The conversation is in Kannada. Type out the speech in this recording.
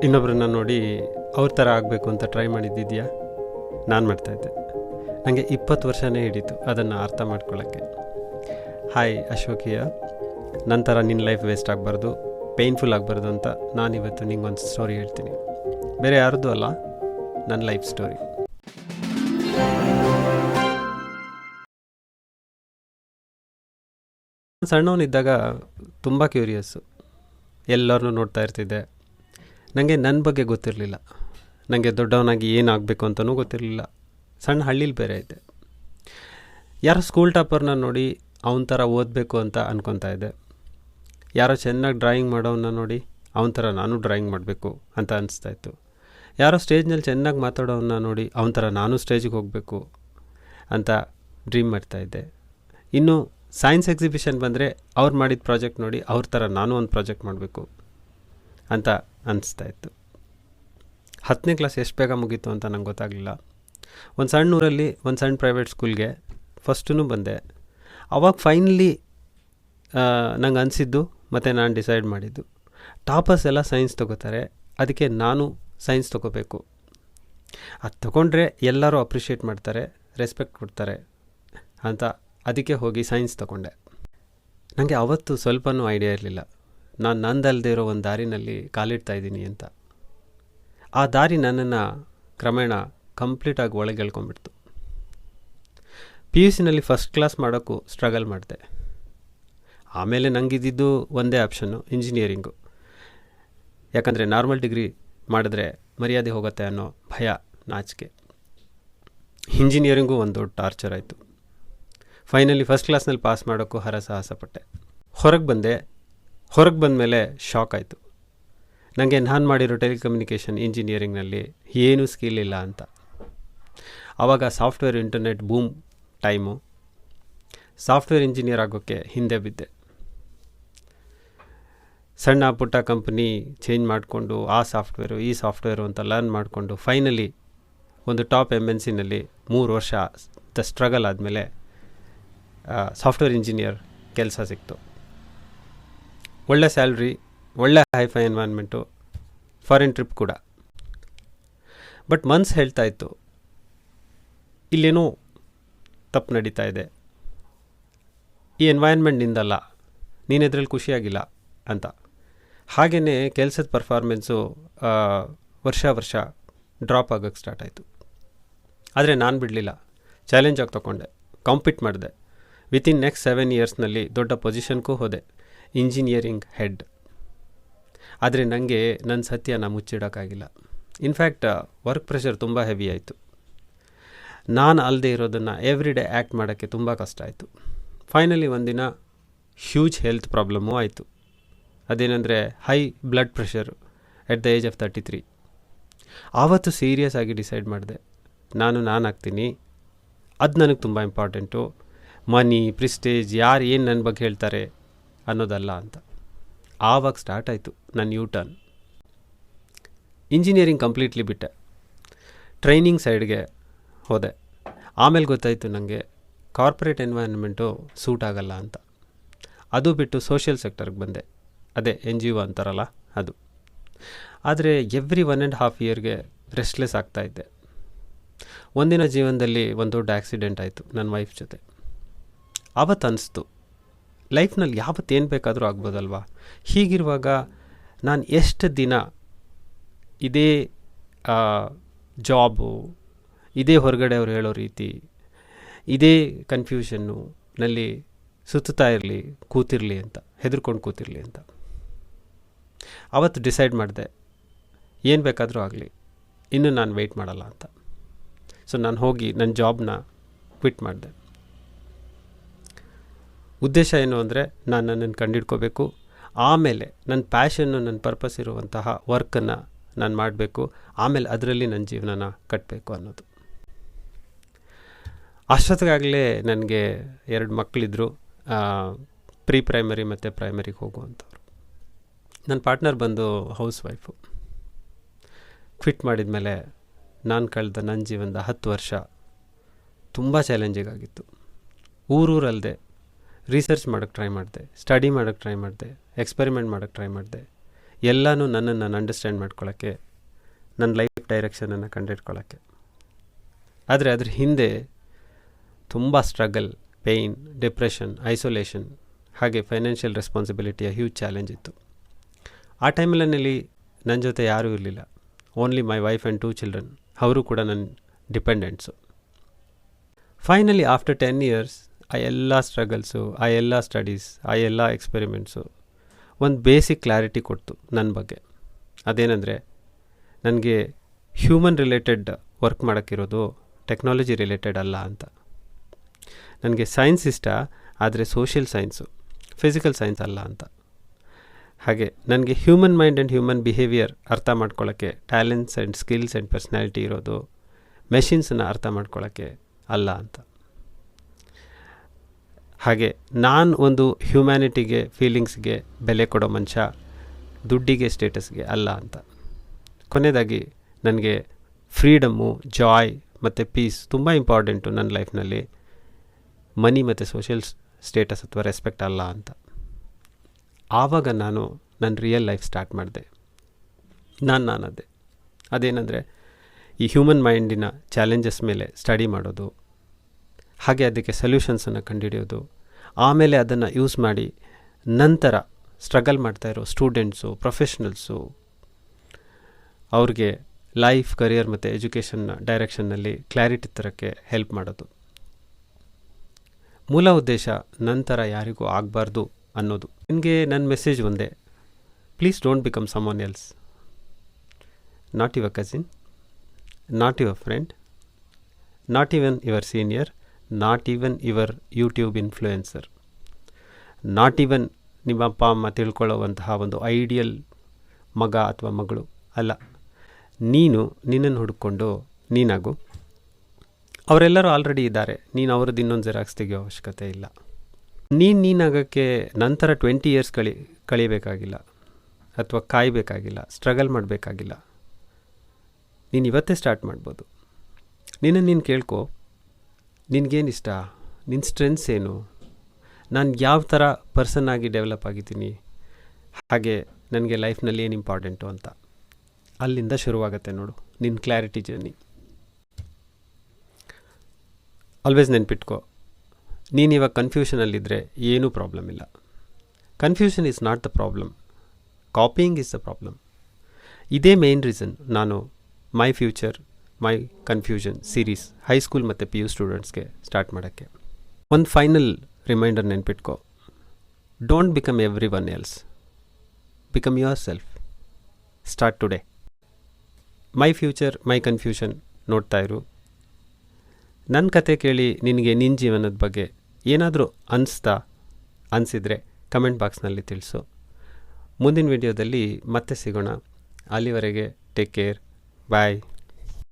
ಇನ್ನೊಬ್ಬರನ್ನ ನೋಡಿ ಅವ್ರ ಥರ ಆಗಬೇಕು ಅಂತ ಟ್ರೈ ಮಾಡಿದ್ದಿದೆಯಾ? ನಾನು ಮಾಡ್ತಾಯಿದ್ದೆ. ನನಗೆ 20 ವರ್ಷನೇ ಹಿಡಿತು ಅದನ್ನು ಅರ್ಥ ಮಾಡ್ಕೊಳ್ಳೋಕ್ಕೆ. ಹಾಯ್ ಅಶೋಕಿಯ, ನನ್ನ ಥರ ನಿನ್ನ ಲೈಫ್ ವೇಸ್ಟ್ ಆಗಬಾರ್ದು, ಪೇಯ್ನ್ಫುಲ್ ಆಗಬಾರ್ದು ಅಂತ ನಾನಿವತ್ತು ನಿಂಗೊಂದು ಸ್ಟೋರಿ ಹೇಳ್ತೀನಿ. ಬೇರೆ ಯಾರ್ದು ಅಲ್ಲ, ನನ್ನ ಲೈಫ್ ಸ್ಟೋರಿ. ಸಣ್ಣವನಿದ್ದಾಗ ತುಂಬ ಕ್ಯೂರಿಯಸ್ಸು, ಎಲ್ಲರನ್ನೂ ನೋಡ್ತಾ ಇರ್ತಿದ್ದೆ. ನನಗೆ ನನ್ನ ಬಗ್ಗೆ ಗೊತ್ತಿರಲಿಲ್ಲ. ನನಗೆ ದೊಡ್ಡವನಾಗಿ ಏನಾಗಬೇಕು ಅಂತಲೂ ಗೊತ್ತಿರಲಿಲ್ಲ. ಸಣ್ಣ ಹಳ್ಳೀಲಿ ಬೇರೆ ಇದ್ದೆ. ಯಾರೋ ಸ್ಕೂಲ್ ಟಾಪರ್ನ ನೋಡಿ ಅವನ ಥರ ಓದಬೇಕು ಅಂತ ಅನ್ಕೊತಾ ಇದ್ದೆ. ಯಾರೋ ಚೆನ್ನಾಗಿ ಡ್ರಾಯಿಂಗ್ ಮಾಡೋವನ್ನ ನೋಡಿ ಅವನ ಥರ ನಾನು ಡ್ರಾಯಿಂಗ್ ಮಾಡಬೇಕು ಅಂತ ಅನಿಸ್ತಾಯಿತ್ತು. ಯಾರೋ ಸ್ಟೇಜ್ನಲ್ಲಿ ಚೆನ್ನಾಗಿ ಮಾತಾಡೋವನ್ನ ನೋಡಿ ಅವನ ಥರ ನಾನು ಸ್ಟೇಜಿಗೆ ಹೋಗಬೇಕು ಅಂತ ಡ್ರೀಮ್ ಮಾಡ್ತಾಯಿದ್ದೆ. ಇನ್ನು ಸೈನ್ಸ್ ಎಕ್ಸಿಬಿಷನ್ ಬಂದರೆ ಅವ್ರು ಮಾಡಿದ ಪ್ರಾಜೆಕ್ಟ್ ನೋಡಿ ಅವ್ರ ಥರ ನಾನು ಒಂದು ಪ್ರಾಜೆಕ್ಟ್ ಮಾಡಬೇಕು ಅಂತ ಅನಿಸ್ತಾಯಿತ್ತು. 10ನೇ ಕ್ಲಾಸ್ ಎಷ್ಟು ಬೇಗ ಮುಗೀತು ಅಂತ ನಂಗೆ ಗೊತ್ತಾಗಲಿಲ್ಲ. ಒಂದು ಸಣ್ಣ ಊರಲ್ಲಿ ಒಂದು ಸಣ್ಣ ಪ್ರೈವೇಟ್ ಸ್ಕೂಲ್ಗೆ ಫಸ್ಟೂ ಬಂದೆ. ಅವಾಗ ಫೈನಲಿ ನಂಗೆ ಅನಿಸಿದ್ದು ಮತ್ತು ನಾನು ಡಿಸೈಡ್ ಮಾಡಿದ್ದು, ಟಾಪರ್ಸ್ ಎಲ್ಲ ಸೈನ್ಸ್ ತೊಗೋತಾರೆ, ಅದಕ್ಕೆ ನಾನು ಸೈನ್ಸ್ ತೊಗೋಬೇಕು. ಅದು ತೊಗೊಂಡ್ರೆ ಎಲ್ಲರೂ ಅಪ್ರಿಷಿಯೇಟ್ ಮಾಡ್ತಾರೆ, ರೆಸ್ಪೆಕ್ಟ್ ಕೊಡ್ತಾರೆ ಅಂತ ಅದಕ್ಕೆ ಹೋಗಿ ಸೈನ್ಸ್ ತೊಗೊಂಡೆ. ನನಗೆ ಅವತ್ತು ಸ್ವಲ್ಪನೂ ಐಡಿಯಾ ಇರಲಿಲ್ಲ ನಾನು ನಂದಲ್ಲದೆ ಇರೋ ಒಂದು ದಾರಿನಲ್ಲಿ ಕಾಲಿಡ್ತಾ ಇದ್ದೀನಿ ಅಂತ. ಆ ದಾರಿ ನನ್ನನ್ನು ಕ್ರಮೇಣ ಕಂಪ್ಲೀಟಾಗಿ ಒಳಗೆ ಎಳ್ಕೊಂಡ್ಬಿಡ್ತು. PUCನಲ್ಲಿ ಫಸ್ಟ್ ಕ್ಲಾಸ್ ಮಾಡೋಕ್ಕೂ ಸ್ಟ್ರಗಲ್ ಮಾಡಿದೆ. ಆಮೇಲೆ ನನಗಿದ್ದಿದ್ದು ಒಂದೇ ಆಪ್ಷನ್ನು, ಇಂಜಿನಿಯರಿಂಗು. ಯಾಕಂದರೆ ನಾರ್ಮಲ್ ಡಿಗ್ರಿ ಮಾಡಿದ್ರೆ ಮರ್ಯಾದೆ ಹೋಗುತ್ತೆ ಅನ್ನೋ ಭಯ, ನಾಚಿಕೆ. ಇಂಜಿನಿಯರಿಂಗು ಒಂದು ದೊಡ್ಡ ಟಾರ್ಚರ್ ಆಯಿತು. ಫೈನಲಿ ಫಸ್ಟ್ ಕ್ಲಾಸ್ನಲ್ಲಿ ಪಾಸ್ ಮಾಡೋಕ್ಕೂ ಹರಸಾಹಸಪಟ್ಟೆ. ಹೊರಗೆ ಬಂದಮೇಲೆ ಶಾಕ್ ಆಯಿತು. ನನಗೆ ನಾನು ಮಾಡಿರೋ ಟೆಲಿಕಮ್ಯುನಿಕೇಷನ್ ಇಂಜಿನಿಯರಿಂಗ್ನಲ್ಲಿ ಏನೂ ಸ್ಕಿಲ್ ಇಲ್ಲ ಅಂತ. ಆವಾಗ software internet boom time. Software engineer ಆಗೋಕ್ಕೆ ಹಿಂದೆ ಬಿದ್ದೆ. ಸಣ್ಣ ಪುಟ್ಟ ಕಂಪ್ನಿ ಚೇಂಜ್ ಮಾಡಿಕೊಂಡು ಈ ಸಾಫ್ಟ್ವೇರು ಅಂತ ಲರ್ನ್ ಮಾಡಿಕೊಂಡು ಫೈನಲಿ ಒಂದು ಟಾಪ್ MNCನಲ್ಲಿ 3 ವರ್ಷ ಸ್ಟ್ರಗಲ್ ಆದಮೇಲೆ ಸಾಫ್ಟ್ವೇರ್ ಇಂಜಿನಿಯರ್ ಕೆಲಸ ಸಿಕ್ತು. ಒಳ್ಳೆ ಸ್ಯಾಲ್ರಿ, ಒಳ್ಳೆ ಹೈಫೈ ಎನ್ವೈರ್ನ್ಮೆಂಟು, ಫಾರಿನ್ ಟ್ರಿಪ್ ಕೂಡ. ಬಟ್ ಮನ್ಸು ಹೇಳ್ತಾ ಇತ್ತು, ಇಲ್ಲೇನೋ ತಪ್ಪು ನಡೀತಾ ಇದೆ, ಈ ಎನ್ವೈರ್ನ್ಮೆಂಟ್ನಿಂದಲ್ಲ, ನೀನು ಇದರಲ್ಲಿ ಖುಷಿಯಾಗಿಲ್ಲ ಅಂತ. ಹಾಗೆಯೇ ಕೆಲಸದ ಪರ್ಫಾರ್ಮೆನ್ಸು ವರ್ಷ ಡ್ರಾಪ್ ಆಗೋಕ್ಕೆ ಸ್ಟಾರ್ಟ್ ಆಯಿತು. ಆದರೆ ನಾನು ಬಿಡಲಿಲ್ಲ, ಚಾಲೆಂಜಾಗಿ ತೊಗೊಂಡೆ, ಕಾಂಪೀಟ್ ಮಾಡಿದೆ. ವಿತಿನ್ ನೆಕ್ಸ್ಟ್ 7 ಇಯರ್ಸ್ನಲ್ಲಿ ದೊಡ್ಡ ಪೊಸಿಷನ್ಗೂ ಹೋದೆ, ಇಂಜಿನಿಯರಿಂಗ್ ಹೆಡ್. ಆದರೆ ನನಗೆ ನನ್ನ ಸತ್ಯನ ಮುಚ್ಚಿಡೋಕ್ಕಾಗಿಲ್ಲ. ಇನ್ಫ್ಯಾಕ್ಟ್ ವರ್ಕ್ ಪ್ರೆಷರ್ ತುಂಬ ಹೆವಿ ಆಯಿತು. ನಾನು ಅಲ್ಲದೆ ಇರೋದನ್ನು ಎವ್ರಿ ಡೇ ಆ್ಯಕ್ಟ್ ಮಾಡೋಕ್ಕೆ ತುಂಬ ಕಷ್ಟ ಆಯಿತು. ಫೈನಲಿ ಒಂದಿನ ಹ್ಯೂಜ್ ಹೆಲ್ತ್ ಪ್ರಾಬ್ಲಮ್ಮು ಆಯಿತು. ಅದೇನೆಂದರೆ high blood pressure at the age of 33. ಆವತ್ತು ಸೀರಿಯಸ್ ಆಗಿ ಡಿಸೈಡ್ ಮಾಡಿದೆ, ನಾನು ಆಗ್ತೀನಿ, ಅದು ನನಗೆ ತುಂಬ ಇಂಪಾರ್ಟೆಂಟು. ಮನಿ, ಪ್ರಿಸ್ಟೇಜ್, ಯಾರು ಏನು ನನ್ನ ಬಗ್ಗೆ ಹೇಳ್ತಾರೆ ಅನ್ನೋದಲ್ಲ ಅಂತ. ಆವಾಗ ಸ್ಟಾರ್ಟ್ ಆಯಿತು ನನ್ನ U-ಟರ್ನ್. ಇಂಜಿನಿಯರಿಂಗ್ ಕಂಪ್ಲೀಟ್ಲಿ ಬಿಟ್ಟೆ, ಟ್ರೈನಿಂಗ್ ಸೈಡ್ಗೆ ಹೋದೆ. ಆಮೇಲೆ ಗೊತ್ತಾಯಿತು ನನಗೆ ಕಾರ್ಪೊರೇಟ್ ಎನ್ವೈರ್ನ್ಮೆಂಟು ಸೂಟ್ ಆಗಲ್ಲ ಅಂತ. ಅದು ಬಿಟ್ಟು ಸೋಷಿಯಲ್ ಸೆಕ್ಟರ್ಗೆ ಬಂದೆ, ಅದೇ NGO ಅಂತಾರಲ್ಲ ಅದು. ಆದರೆ ಎವ್ರಿ 1.5 ಇಯರ್ಗೆ ರೆಸ್ಟ್ಲೆಸ್ ಆಗ್ತಾಯಿದ್ದೆ. ಒಂದಿನ ಜೀವನದಲ್ಲಿ ಒಂದು ದೊಡ್ಡ ಆಕ್ಸಿಡೆಂಟ್ ಆಯಿತು ನನ್ನ ವೈಫ್ ಜೊತೆ. ಆವತ್ತು ಅನಿಸ್ತು, ಲೈಫ್ನಲ್ಲಿ ಯಾವತ್ತೇನು ಬೇಕಾದರೂ ಆಗ್ಬೋದಲ್ವಾ. ಹೀಗಿರುವಾಗ ನಾನು ಎಷ್ಟು ದಿನ ಇದೇ ಜಾಬು, ಇದೇ ಹೊರಗಡೆ ಅವ್ರು ಹೇಳೋ ರೀತಿ, ಇದೇ ಕನ್ಫ್ಯೂಷನ್ನು ನಲ್ಲಿ ಸುತ್ತಾ ಇರಲಿ, ಕೂತಿರಲಿ ಅಂತ, ಹೆದರ್ಕೊಂಡು ಕೂತಿರಲಿ ಅಂತ. ಆವತ್ತು ಡಿಸೈಡ್ ಮಾಡಿದೆ, ಏನು ಬೇಕಾದರೂ ಆಗಲಿ, ಇನ್ನೂ ನಾನು ವೆಯ್ಟ್ ಮಾಡಲ್ಲ ಅಂತ. ಸೊ ನಾನು ಹೋಗಿ ನನ್ನ ಜಾಬ್ನ ಕ್ವಿಟ್ ಮಾಡಿದೆ. ಉದ್ದೇಶ ಏನು ಅಂದರೆ ನಾನು ನನ್ನನ್ನು ಕಂಡುಹಿಡ್ಕೋಬೇಕು, ಆಮೇಲೆ ನನ್ನ ಪ್ಯಾಷನ್ನು, ನನ್ನ ಪರ್ಪಸ್ ಇರುವಂತಹ ವರ್ಕನ್ನು ನಾನು ಮಾಡಬೇಕು, ಆಮೇಲೆ ಅದರಲ್ಲಿ ನನ್ನ ಜೀವನನ ಕಟ್ಟಬೇಕು ಅನ್ನೋದು. ಅಷ್ಟೊತ್ತಿಗಾಗಲೇ ನನಗೆ 2 ಮಕ್ಕಳಿದ್ರು, ಪ್ರೀ ಪ್ರೈಮರಿ ಮತ್ತು ಪ್ರೈಮರಿಗೆ ಹೋಗುವಂಥವ್ರು. ನನ್ನ ಪಾರ್ಟ್ನರ್ ಬಂದು ಹೌಸ್ ವೈಫು. ಕ್ವಿಟ್ ಮಾಡಿದ ಮೇಲೆ ನಾನು ಕಳೆದ ನನ್ನ ಜೀವನದ 10 ವರ್ಷ ತುಂಬ ಚಾಲೆಂಜಿಂಗ್ ಆಗಿತ್ತು. ಊರಲ್ಲದೆ ರಿಸರ್ಚ್ ಮಾಡೋಕ್ಕೆ ಟ್ರೈ ಮಾಡಿದೆ, ಸ್ಟಡಿ ಮಾಡೋಕ್ಕೆ ಟ್ರೈ ಮಾಡಿದೆ, ಎಕ್ಸ್ಪೆರಿಮೆಂಟ್ ಮಾಡೋಕ್ಕೆ ಟ್ರೈ ಮಾಡಿದೆ. ಎಲ್ಲನೂ ನನ್ನನ್ನು ನಾನು ಅಂಡರ್ಸ್ಟ್ಯಾಂಡ್ ಮಾಡ್ಕೊಳ್ಳೋಕ್ಕೆ, ನನ್ನ ಲೈಫ್ ಡೈರೆಕ್ಷನನ್ನು ಕಂಡುಹಿಡ್ಕೊಳ್ಳೋಕ್ಕೆ. ಆದರೆ ಅದ್ರ ಹಿಂದೆ ತುಂಬ ಸ್ಟ್ರಗಲ್, ಪೇಯ್ನ್, ಡಿಪ್ರೆಷನ್, ಐಸೋಲೇಷನ್, ಹಾಗೆ ಫೈನಾನ್ಷಿಯಲ್ ರೆಸ್ಪಾನ್ಸಿಬಿಲಿಟಿಯ ಹ್ಯೂಜ್ ಚಾಲೆಂಜ್ ಇತ್ತು. ಆ ಟೈಮಲ್ಲಿ ನನ್ನ ಜೊತೆ ಯಾರೂ ಇರಲಿಲ್ಲ. Only my wife and 2 children. ಅವರು ಕೂಡ ನನ್ನ ಡಿಪೆಂಡೆಂಟ್ಸು. ಫೈನಲಿ ಆಫ್ಟರ್ 10 years ಆ ಎಲ್ಲ ಸ್ಟ್ರಗಲ್ಸು, ಆ ಎಲ್ಲ ಸ್ಟಡೀಸ್, ಆ ಎಲ್ಲ ಎಕ್ಸ್ಪೆರಿಮೆಂಟ್ಸು ಒಂದು ಬೇಸಿಕ್ ಕ್ಲಾರಿಟಿ ಕೊಡ್ತು ನನ್ನ ಬಗ್ಗೆ. ಅದೇನೆಂದರೆ, ನನಗೆ ಹ್ಯೂಮನ್ ರಿಲೇಟೆಡ್ ವರ್ಕ್ ಮಾಡೋಕ್ಕಿರೋದು ಟೆಕ್ನಾಲಜಿ ರಿಲೇಟೆಡ್ ಅಲ್ಲ ಅಂತ. ನನಗೆ ಸೈನ್ಸ್ ಇಷ್ಟ, ಆದರೆ ಸೋಷಿಯಲ್ ಸೈನ್ಸು, ಫಿಸಿಕಲ್ ಸೈನ್ಸ್ ಅಲ್ಲ ಅಂತ. ಹಾಗೆ ನನಗೆ human mind and human behaviour ಅರ್ಥ ಮಾಡ್ಕೊಳ್ಳೋಕ್ಕೆ talents and skills and personality ಇರೋದು ಮೆಷಿನ್ಸನ್ನು ಅರ್ಥ ಮಾಡ್ಕೊಳ್ಳೋಕ್ಕೆ ಅಲ್ಲ ಅಂತ. ಹಾಗೆ ನಾನು ಒಂದು ಹ್ಯೂಮ್ಯಾನಿಟಿಗೆ, ಫೀಲಿಂಗ್ಸ್ಗೆ ಬೆಲೆ ಕೊಡೋ ಮನುಷ್ಯ, ದುಡ್ಡಿಗೆ, ಸ್ಟೇಟಸ್ಗೆ ಅಲ್ಲ ಅಂತ. ಕೊನೆಯದಾಗಿ ನನಗೆ ಫ್ರೀಡಮ್ಮು, ಜಾಯ್ ಮತ್ತು ಪೀಸ್ ತುಂಬ ಇಂಪಾರ್ಟೆಂಟು ನನ್ನ ಲೈಫ್ನಲ್ಲಿ. ಮನಿ ಮತ್ತು ಸೋಷಿಯಲ್ ಸ್ಟೇಟಸ್ ಅಥವಾ ರೆಸ್ಪೆಕ್ಟ್ ಅಲ್ಲ ಅಂತ. ಆವಾಗ ನಾನು ನನ್ನ ರಿಯಲ್ ಲೈಫ್ ಸ್ಟಾರ್ಟ್ ಮಾಡಿದೆ. ನಾನದೇ. ಅದೇನೆಂದರೆ, ಈ ಹ್ಯೂಮನ್ ಮೈಂಡಿನ ಚಾಲೆಂಜಸ್ ಮೇಲೆ ಸ್ಟಡಿ ಮಾಡೋದು, ಹಾಗೆ ಅದಕ್ಕೆ ಸೊಲ್ಯೂಷನ್ಸನ್ನು ಕಂಡುಹಿಡಿಯೋದು, ಆಮೇಲೆ ಅದನ್ನು ಯೂಸ್ ಮಾಡಿ ನಂತರ ಸ್ಟ್ರಗಲ್ ಮಾಡ್ತಾಯಿರೋ ಸ್ಟೂಡೆಂಟ್ಸು, ಪ್ರೊಫೆಷ್ನಲ್ಸು, ಅವ್ರಿಗೆ ಲೈಫ್, ಕರಿಯರ್ ಮತ್ತು ಎಜುಕೇಷನ್ನ ಡೈರೆಕ್ಷನ್ನಲ್ಲಿ ಕ್ಲಾರಿಟಿ ತರೋಕ್ಕೆ ಹೆಲ್ಪ್ ಮಾಡೋದು. ಮೂಲ ಉದ್ದೇಶ ನಂತರ ಯಾರಿಗೂ ಆಗಬಾರ್ದು ಅನ್ನೋದು. ನಿನಗೆ ನನ್ನ ಮೆಸೇಜ್ ಒಂದೇ: please don't become someone else. Not your cousin, not your friend, not even your senior, not even your YouTube influencer, not even ನಿಮ್ಮ ಅಪ್ಪ ಅಮ್ಮ ತಿಳ್ಕೊಳ್ಳುವಂತಹ ಒಂದು ಐಡಿಯಲ್ ಮಗ ಅಥವಾ ಮಗಳು ಅಲ್ಲ. ನೀನು ನಿನ್ನನ್ನು ಹುಡುಕೊಂಡು ನೀನಾಗು. ಅವರೆಲ್ಲರೂ ಆಲ್ರೆಡಿ ಇದ್ದಾರೆ. ನೀನು ಅವ್ರದ್ದು ಇನ್ನೊಂದು ಜೆರಾಕ್ಸ್ ತೆಗೆಯೋ ಅವಶ್ಯಕತೆ ಇಲ್ಲ. ನೀನಾಗೋಕ್ಕೆ ನಂತರ 20 years ಕಳಿಬೇಕಾಗಿಲ್ಲ, ಅಥವಾ ಕಾಯಬೇಕಾಗಿಲ್ಲ, ಸ್ಟ್ರಗಲ್ ಮಾಡಬೇಕಾಗಿಲ್ಲ. ನೀನು ಇವತ್ತೇ ಸ್ಟಾರ್ಟ್ ಮಾಡ್ಬೋದು. ನೀನು ಕೇಳ್ಕೊ, ನಿನಗೇನಿಷ್ಟ, ನಿನ್ನ ಸ್ಟ್ರೆಂತ್ಸ್ ಏನು, ನಾನು ಯಾವ ಥರ ಪರ್ಸನ್ ಆಗಿ ಡೆವಲಪ್ ಆಗಿದ್ದೀನಿ, ಹಾಗೆ ನನಗೆ ಲೈಫ್ನಲ್ಲಿ ಏನು ಇಂಪಾರ್ಟೆಂಟು ಅಂತ. ಅಲ್ಲಿಂದ ಶುರುವಾಗುತ್ತೆ ನೋಡು ನಿನ್ನ ಕ್ಲಾರಿಟಿ ಜರ್ನಿ. ಆಲ್ವೇಸ್ ನೆನ್ಪಿಟ್ಕೋ, ನೀನಿವಾಗ ಕನ್ಫ್ಯೂಷನಲ್ಲಿದ್ದರೆ ಏನೂ ಪ್ರಾಬ್ಲಮ್ ಇಲ್ಲ. Confusion is not the problem, copying is the problem. ಇದೇ ಮೇನ್ ರೀಸನ್ ನಾನು my future, my confusion series high school ಮತ್ತು PU ಸ್ಟೂಡೆಂಟ್ಸ್ಗೆ ಸ್ಟಾರ್ಟ್ ಮಾಡೋಕ್ಕೆ. ಒಂದು ಫೈನಲ್ ರಿಮೈಂಡರ್ ನೆನ್ಪಿಟ್ಕೋ: don't become everyone else, become yourself. Start today. My future, my confusion ನೋಡ್ತಾ ಇರು. ನನ್ನ ಕತೆ ಕೇಳಿ ನಿನಗೆ ನಿನ್ನ ಜೀವನದ ಬಗ್ಗೆ ಏನಾದರೂ ಅನಿಸಿದರೆ ಕಮೆಂಟ್ ಬಾಕ್ಸ್ನಲ್ಲಿ ತಿಳಿಸು. ಮುಂದಿನ ವಿಡಿಯೋದಲ್ಲಿ ಮತ್ತೆ ಸಿಗೋಣ. ಅಲ್ಲಿವರೆಗೆ ಟೇಕ್ ಕೇರ್. ಬಾಯ್.